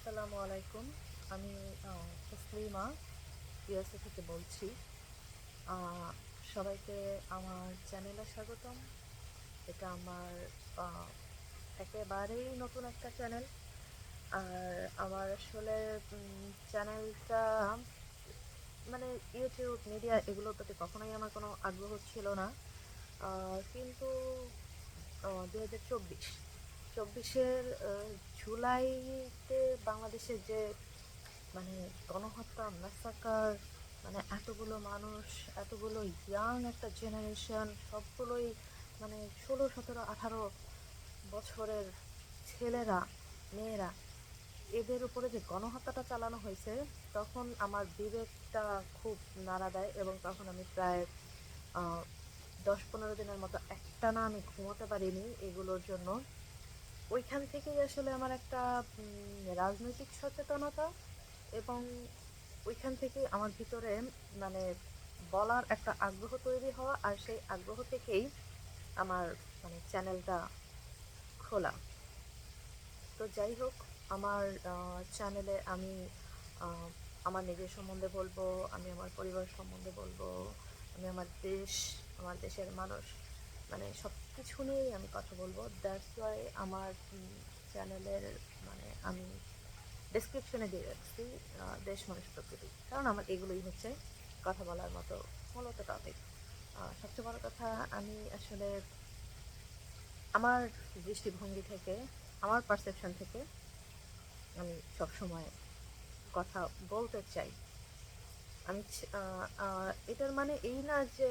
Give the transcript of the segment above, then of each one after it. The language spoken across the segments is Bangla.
আসসালামু আলাইকুম। আমি তসলিমা ইউএসএ থেকে বলছি। আহ, সবাইকে আমার চ্যানেলে স্বাগতম। এটা আমার আহ, একেবারেই নতুন একটা চ্যানেল। আর আমার আসলে চ্যানেলটা মানে ইউটিউব মিডিয়া এগুলোর প্রতি কখনোই আমার কোনো আগ্রহ ছিল না। কিন্তু 2024-24-এর জুলাইতে বাংলাদেশের যে মানে গণহত্যা ম্যাসাকার, মানে এতগুলো মানুষ, এতগুলো ইয়াং একটা জেনারেশন, সবগুলোই মানে 16, 17, 18 বছরের ছেলেরা, মেয়েরা, এদের উপরে যে গণহত্যাটা চালানো হয়েছে, তখন আমার বিবেকটা খুব নাড়া দেয় এবং তখন আমি প্রায় 10-15 দিনের মতো একটানা আমি ঘুমোতে পারিনি এগুলোর জন্য। ওইখান থেকেই আসলে আমার একটা রাজনৈতিক সচেতনতা এবং ওইখান থেকে আমার ভিতরে মানে বলার একটা আগ্রহ তৈরি হওয়া, আর সেই আগ্রহ থেকেই আমার মানে চ্যানেলটা খোলা। তো যাই হোক, আমার চ্যানেলে আমি আহ, আমার নিজের সম্বন্ধে বলবো, আমি আমার পরিবার সম্বন্ধে বলবো, আমি আমার দেশ, আমার দেশের মানুষ, মানে সব কিছু নিয়েই আমি কথা বলবো। দ্যাটস ওয়াই আমার চ্যানেলের মানে আমি ডেসক্রিপশনে দিয়ে রাখছি দেশ মানুষ প্রকৃতি, কারণ আমার এগুলোই হচ্ছে কথা বলার মতো মূলত টপিক। সবচেয়ে বড় কথা, আমি আসলে আমার দৃষ্টিভঙ্গি থেকে, আমার পারসেপশন থেকে আমি সবসময় কথা বলতে চাই। এটার মানে এই না যে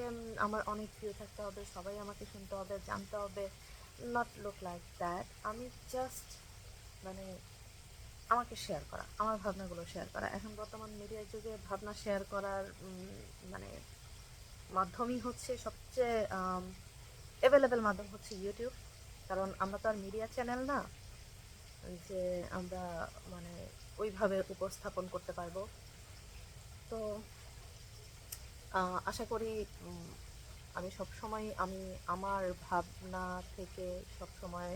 আমার অনেক ভিউ থাকতে হবে, সবাই আমাকে শুনতে হবে, জানতে হবে, নট লুক লাইক দ্যাট। আমি জাস্ট মানে আমাকে শেয়ার করা, আমার ভাবনাগুলো শেয়ার করা। এখন বর্তমান মিডিয়ার যুগে ভাবনা শেয়ার করার মানে মাধ্যমই হচ্ছে সবচেয়ে অ্যাভেলেবেল মাধ্যম হচ্ছে ইউটিউব। কারণ আমরা তো আর মিডিয়া চ্যানেল না যে আমরা মানে ওইভাবে উপস্থাপন করতে পারবো। তো আশা করি উম, আমি সবসময় আমি আমার ভাবনা থেকে সবসময়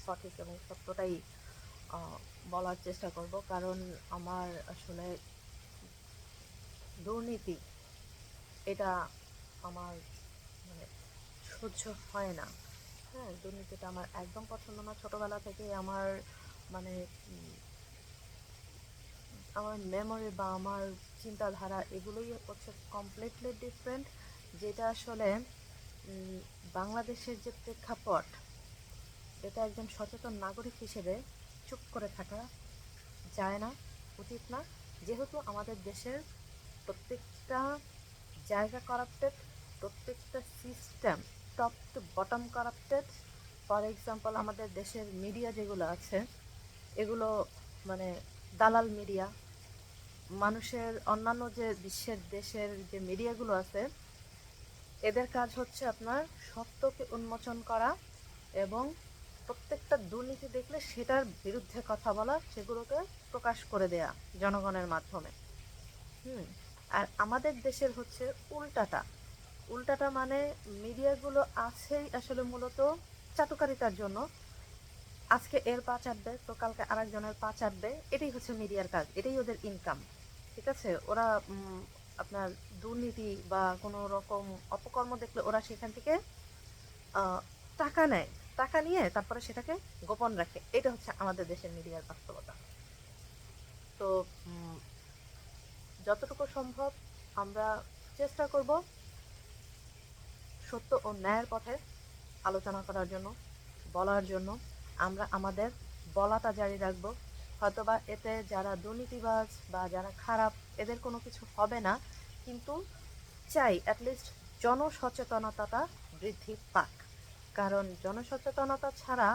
সঠিক এবং সত্যটাই আহ, বলার চেষ্টা করব। কারণ আমার আসলে দুর্নীতি এটা আমার মানে সহ্য হয় না। হ্যাঁ, দুর্নীতিটা আমার একদম পছন্দ না। ছোটবেলা থেকেই আমার মানে আমার মেমোরি বা আমার চিন্তাধারা এগুলোই হচ্ছে কমপ্লিটলি ডিফারেন্ট। যেটা আসলে উম, বাংলাদেশের যে প্রেক্ষাপট, এটা একজন সচেতন নাগরিক হিসেবে চুপ করে থাকা যায় না, উচিত না। যেহেতু আমাদের দেশের প্রত্যেকটা জায়গা কারাপ্টেড, প্রত্যেকটা system top to bottom corrupted. For example, আমাদের দেশের মিডিয়া যেগুলো আছে এগুলো মানে দালাল মিডিয়া। মানুষের অন্যান্য যে বিশ্বের দেশের যে মিডিয়াগুলো আছে, এদের কাজ হচ্ছে আপনার সত্যকে উন্মোচন করা এবং প্রত্যেকটা দুর্নীতি দেখলে সেটার বিরুদ্ধে কথা বলা, সেগুলোকে প্রকাশ করে দেয়া জনগণের মাধ্যমে। হুম। আর আমাদের দেশের হচ্ছে উল্টাটা। উল্টাটা মানে মিডিয়াগুলো আছেই আসলে মূলত চাটুকারিতার জন্য। আজকে এর পা চাটবে তো কালকে আরেকজনের পা চাটবে, এটাই হচ্ছে মিডিয়ার কাজ, এটাই ওদের ইনকাম। ঠিক আছে, ওরা আপনার দুর্নীতি বা কোনো রকম অপকর্ম দেখলে ওরা সেখান থেকে আহ, টাকা নেয়। টাকা নিয়ে তারপরে সেটাকে গোপন রাখে। এটা হচ্ছে আমাদের দেশের মিডিয়ার বাস্তবতা। তো উম, যতটুকু সম্ভব আমরা চেষ্টা করব সত্য ও ন্যায়ের পথে আলোচনা করার জন্য, বলার জন্য। আমরা আমাদের বলাটা জারি রাখবো। হয়তোবা এতে যারা দুর্নীতিবাজ বা যারা খারাপ, এদের কোনো কিছু হবে না, কিন্তু চাই অ্যাটলিস্ট জনসচেতনতাটা বৃদ্ধি পাক। কারণ জনসচেতনতা ছাড়া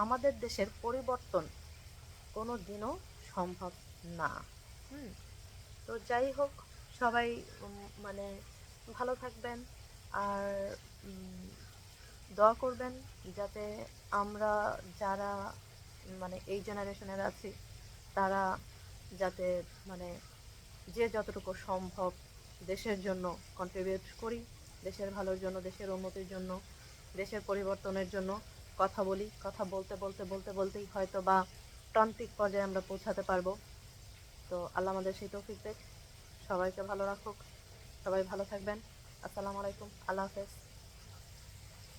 আমাদের দেশের পরিবর্তন কোনো দিনও সম্ভব না। হুম। তো যাই হোক, সবাই মানে ভালো থাকবেন। আর উম, দোয়া করবেন যাতে আমরা যারা মানে এই জেনারেশনের আছি, তারা যাতে মানে যে যতটুকু সম্ভব দেশের জন্য কন্ট্রিবিউট করি, দেশের ভালোর জন্য, দেশের উন্নতির জন্য, দেশের পরিবর্তনের জন্য কথা বলি। কথা বলতে বলতে বলতে বলতেই হয়তো বা প্রান্তিক পর্যায়ে আমরা পৌঁছাতে পারবো। তো আল্লাহ আমাদের সেই তৌফিক দেখ, সবাইকে ভালো রাখুক, সবাই ভালো থাকবেন। আসসালামু আলাইকুম, আল্লাহ হাফেজ।